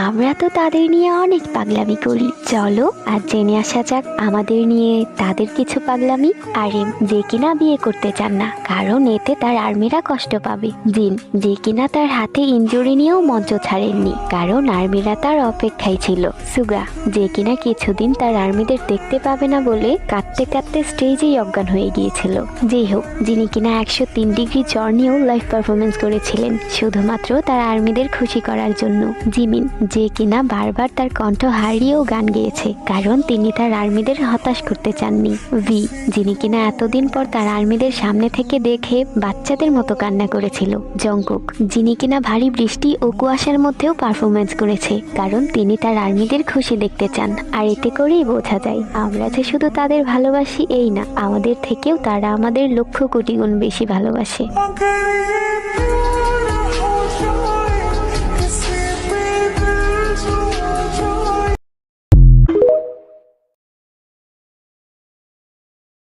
আমরা তো তাদের নিয়ে অনেক পাগলামি করি, চলো আর জেনে আসা যাক আমাদের নিয়ে তাদের কিছু পাগলামি। আরিম, যে কিনা বিয়ে করতে চান না, কারণ এতে তার আর্মিরা কষ্ট পাবে। জিন, যে কিনা তার হাতে ইনজুরি নিয়েও মঞ্চ ছাড়েননি, কারণ আর্মিরা তার অপেক্ষায় ছিল। সুগা, যে কিনা কিছুদিন তার আর্মিদের দেখতে পাবে না বলে কাঁদতে কাঁদতে স্টেজেই অজ্ঞান হয়ে গিয়েছিল। যেই হোক, যিনি কিনা 103 ডিগ্রি জ্বর নিয়েও লাইভ পারফরমেন্স করেছিলেন শুধুমাত্র তার আর্মিদের খুশি করার জন্য। জিমিন, যে কিনা বারবার তার কণ্ঠ হারিয়েও গান গেয়েছে, কারণ তিনি তার আর্মিদের হতাশ করতে চাননি। ভি, যিনি কিনা এতদিন পর তার আর্মিদের সামনে থেকে দেখে বাচ্চাদের মতো কান্না করেছিল। জংকুক, যিনি কিনা ভারী বৃষ্টি ও কুয়াশার মধ্যেও পারফরমেন্স করেছে, কারণ তিনি তার আর্মিদের খুশি দেখতে চান। আর এতে করেই বোঝা যায় আমরা যে শুধু তাদের ভালোবাসি এই না, আমাদের থেকেও তারা আমাদের লক্ষ কোটি গুণ বেশি ভালোবাসে।